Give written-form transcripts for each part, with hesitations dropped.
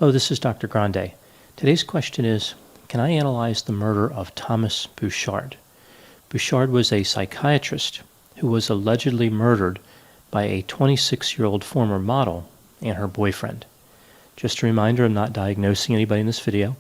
Hello, this is Dr. Grande. Today's question is, can I analyze the murder of Thomas Burchard? Bouchard was a psychiatrist who was allegedly murdered by a 26-year-old former model and her boyfriend. Just a reminder, I'm not diagnosing anybody in this video,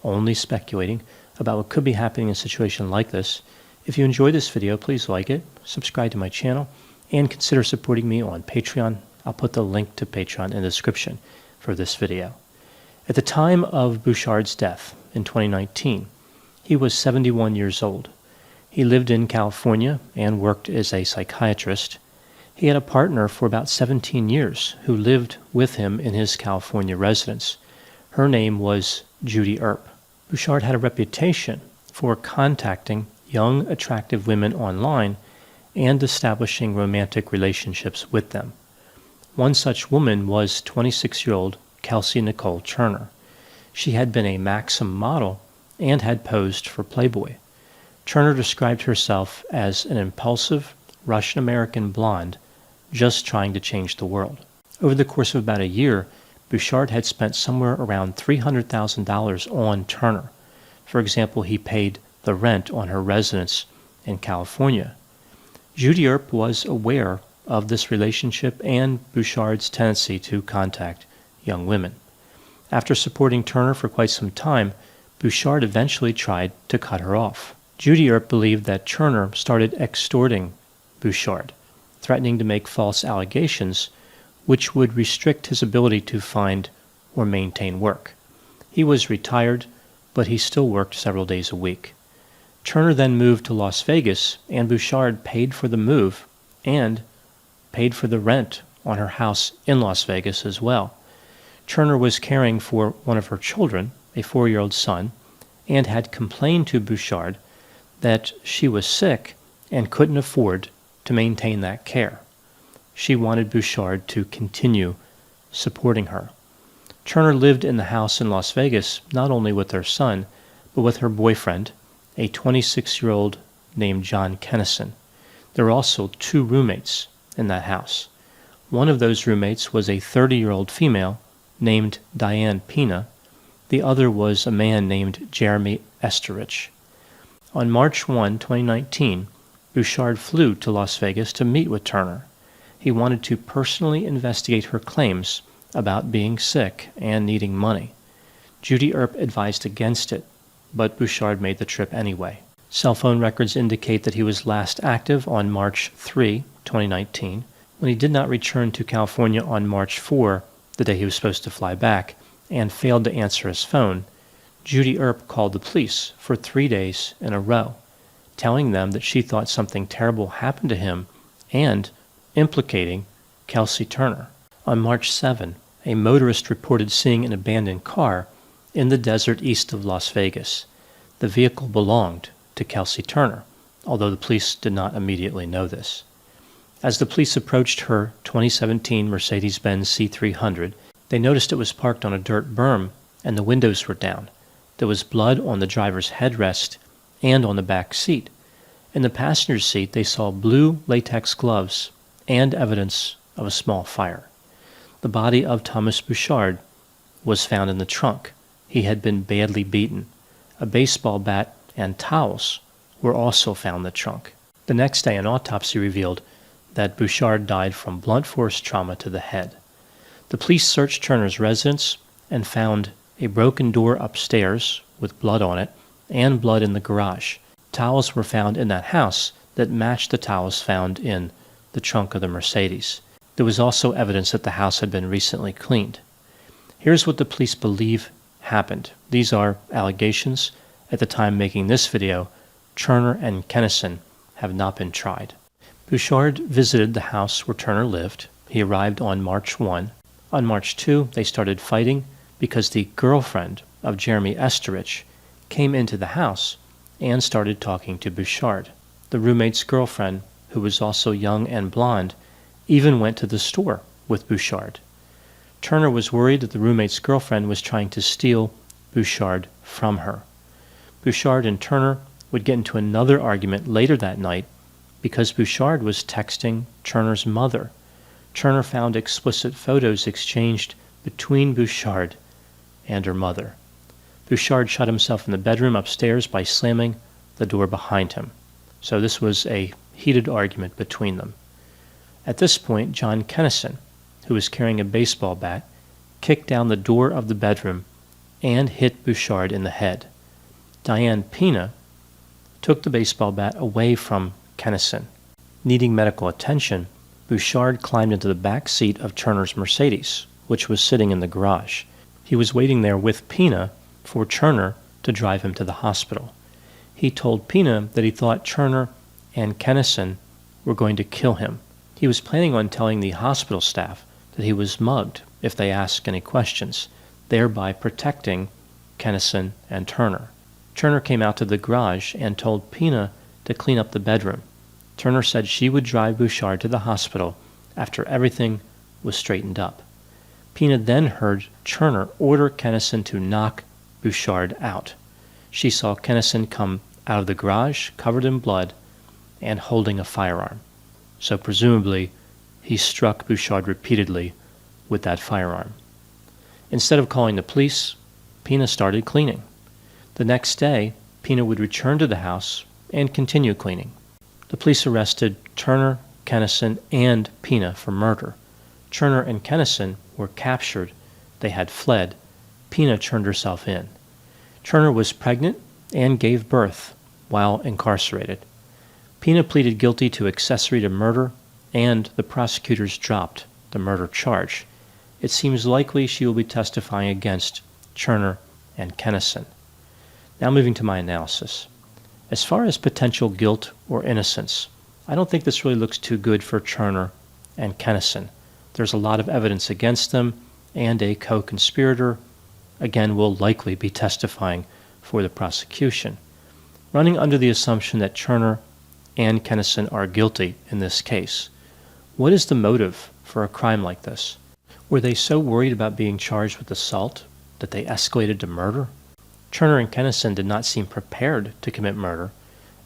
only speculating about what could be happening in a situation like this. If you enjoyed this video, please like it, subscribe to my channel, and consider supporting me on Patreon. I'll put the link to Patreon in the description for this video. At the time of Bouchard's death in 2019, he was 71 years old. He lived in California and worked as a psychiatrist. He had a partner for about 17 years who lived with him in his California residence. Her name was Judy Earp. Bouchard had a reputation for contacting young, attractive women online and establishing romantic relationships with them. One such woman was 26-year-old Kelsey Turner. She had been a Maxim model and had posed for Playboy. Turner described herself as an impulsive Russian-American blonde just trying to change the world. Over the course of about a year, Bouchard had spent somewhere around $300,000 on Turner. For example, he paid the rent on her residence in California. Judy Earp was aware of this relationship and Bouchard's tendency to contact young women. After supporting Turner for quite some time, Bouchard eventually tried to cut her off. Judy Earp believed that Turner started extorting Bouchard, threatening to make false allegations which would restrict his ability to find or maintain work. He was retired, but he still worked several days a week. Turner then moved to Las Vegas, and Bouchard paid for the move and paid for the rent on her house in Las Vegas as well. Turner was caring for one of her children, a 4-year-old son, and had complained to Bouchard that she was sick and couldn't afford to maintain that care. She wanted Bouchard to continue supporting her. Turner lived in the house in Las Vegas not only with her son, but with her boyfriend, a 26-year-old named John Kennison. There were also 2 roommates in that house. One of those roommates was a 30-year-old female named Diane Pina. The other was a man named Jeremy Esterich. On March 1, 2019, Bouchard flew to Las Vegas to meet with Turner. He wanted to personally investigate her claims about being sick and needing money. Judy Earp advised against it, but Bouchard made the trip anyway. Cell phone records indicate that he was last active on March 3, 2019. When he did not return to California on March 4, the day he was supposed to fly back, and failed to answer his phone, Judy Earp called the police for 3 days in a row, telling them that she thought something terrible happened to him and implicating Kelsey Turner. On March 7, a motorist reported seeing an abandoned car in the desert east of Las Vegas. The vehicle belonged to Kelsey Turner, although the police did not immediately know this. As the police approached her 2017 Mercedes-Benz C300, they noticed it was parked on a dirt berm and the windows were down. There was blood on the driver's headrest and on the back seat. In the passenger seat, they saw blue latex gloves and evidence of a small fire. The body of Thomas Burchard was found in the trunk. He had been badly beaten. A baseball bat and towels were also found in the trunk. The next day, an autopsy revealed that Bouchard died from blunt force trauma to the head. The police searched Turner's residence and found a broken door upstairs with blood on it and blood in the garage. Towels were found in that house that matched the towels found in the trunk of the Mercedes. There was also evidence that the house had been recently cleaned. Here's what the police believe happened. These are allegations. At the time making this video, Turner and Kennison have not been tried. Bouchard visited the house where Turner lived. He arrived on March 1. On March 2, they started fighting because the girlfriend of Jeremy Esterich came into the house and started talking to Bouchard. The roommate's girlfriend, who was also young and blonde, even went to the store with Bouchard. Turner was worried that the roommate's girlfriend was trying to steal Bouchard from her. Bouchard and Turner would get into another argument later that night because Bouchard was texting Turner's mother. Turner found explicit photos exchanged between Bouchard and her mother. Bouchard shut himself in the bedroom upstairs by slamming the door behind him. So this was a heated argument between them. At this point, John Kennison, who was carrying a baseball bat, kicked down the door of the bedroom and hit Bouchard in the head. Diane Pena took the baseball bat away from Kennison. Needing medical attention, Bouchard climbed into the back seat of Turner's Mercedes, which was sitting in the garage. He was waiting there with Pena for Turner to drive him to the hospital. He told Pena that he thought Turner and Kennison were going to kill him. He was planning on telling the hospital staff that he was mugged if they asked any questions, thereby protecting Kennison and Turner. Turner came out to the garage and told Pena to clean up the bedroom. Turner said she would drive Bouchard to the hospital after everything was straightened up. Pena then heard Turner order Kennison to knock Bouchard out. She saw Kennison come out of the garage covered in blood and holding a firearm. So presumably he struck Bouchard repeatedly with that firearm. Instead of calling the police, Pena started cleaning. The next day, Pena would return to the house and continue cleaning. The police arrested Turner, Kennison, and Pena for murder. Turner and Kennison were captured. They had fled. Pena turned herself in. Turner was pregnant and gave birth while incarcerated. Pena pleaded guilty to accessory to murder, and the prosecutors dropped the murder charge. It seems likely she will be testifying against Turner and Kennison. Now moving to my analysis. As far as potential guilt or innocence, I don't think this really looks too good for Turner and Kennison. There's a lot of evidence against them, and a co-conspirator, again, will likely be testifying for the prosecution. Running under the assumption that Turner and Kennison are guilty in this case, what is the motive for a crime like this? Were they so worried about being charged with assault that they escalated to murder? Turner and Kennison did not seem prepared to commit murder,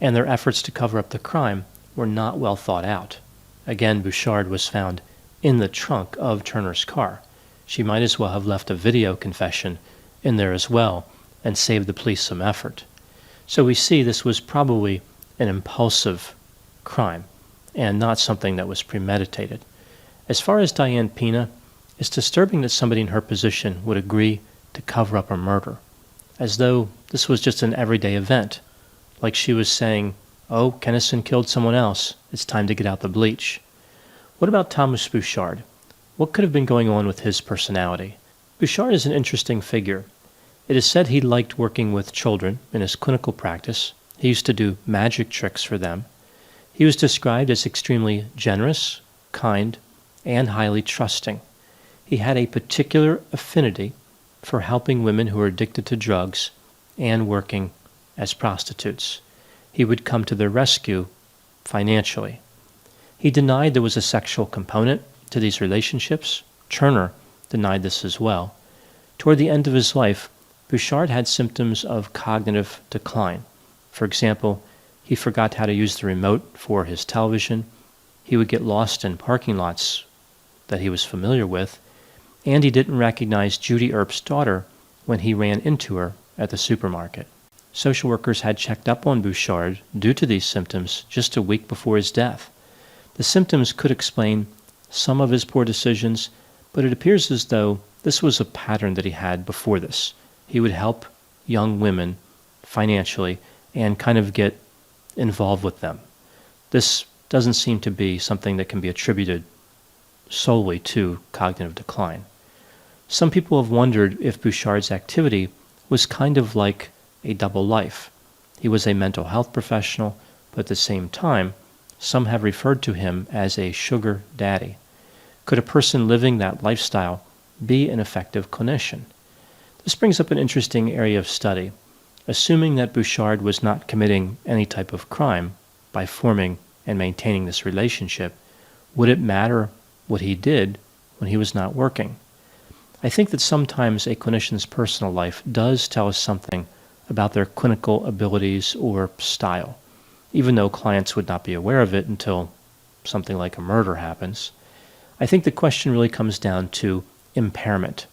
and their efforts to cover up the crime were not well thought out. Again, Bouchard was found in the trunk of Turner's car. She might as well have left a video confession in there as well and saved the police some effort. So we see this was probably an impulsive crime and not something that was premeditated. As far as Diane Pena, it's disturbing that somebody in her position would agree to cover up a murder, as though this was just an everyday event, like she was saying, "Oh, Kennison killed someone else, it's time to get out the bleach." What about Thomas Burchard? What could have been going on with his personality? Bouchard is an interesting figure. It is said he liked working with children in his clinical practice. He used to do magic tricks for them. He was described as extremely generous, kind, and highly trusting. He had a particular affinity for helping women who were addicted to drugs and working as prostitutes. He would come to their rescue financially. He denied there was a sexual component to these relationships. Turner denied this as well. Toward the end of his life, Bouchard had symptoms of cognitive decline. For example, he forgot how to use the remote for his television. He would get lost in parking lots that he was familiar with, and he didn't recognize Judy Earp's daughter when he ran into her at the supermarket. Social workers had checked up on Bouchard due to these symptoms just a week before his death. The symptoms could explain some of his poor decisions, but it appears as though this was a pattern that he had before this. He would help young women financially and kind of get involved with them. This doesn't seem to be something that can be attributed solely to cognitive decline. Some people have wondered if Bouchard's activity was kind of like a double life. He was a mental health professional, but at the same time, some have referred to him as a sugar daddy. Could a person living that lifestyle be an effective clinician? This brings up an interesting area of study. Assuming that Bouchard was not committing any type of crime by forming and maintaining this relationship, would it matter what he did when he was not working? I think that sometimes a clinician's personal life does tell us something about their clinical abilities or style, even though clients would not be aware of it until something like a murder happens. I think the question really comes down to impairment.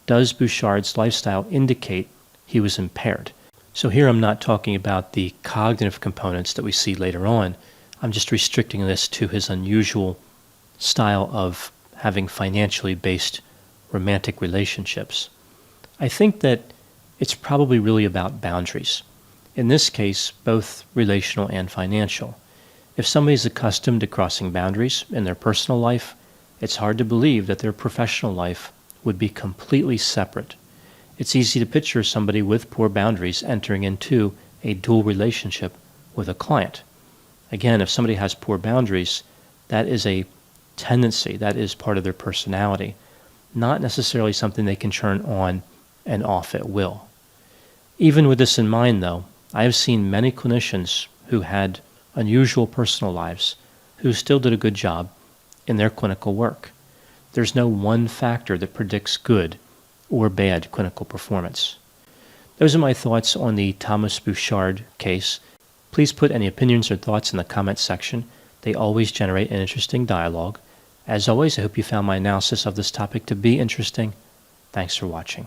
Does Bouchard's lifestyle indicate he was impaired? So here I'm not talking about the cognitive components that we see later on. I'm just restricting this to his unusual style of having financially based romantic relationships. I think that it's probably really about boundaries. In this case, both relational and financial. If somebody's accustomed to crossing boundaries in their personal life, it's hard to believe that their professional life would be completely separate. It's easy to picture somebody with poor boundaries entering into a dual relationship with a client. Again, if somebody has poor boundaries, that is a tendency, that is part of their personality, not necessarily something they can turn on and off at will. Even with this in mind, though, I have seen many clinicians who had unusual personal lives who still did a good job in their clinical work. There's no one factor that predicts good or bad clinical performance. Those are my thoughts on the Thomas Burchard case. Please put any opinions or thoughts in the comments section. They always generate an interesting dialogue. As always, I hope you found my analysis of this topic to be interesting. Thanks for watching.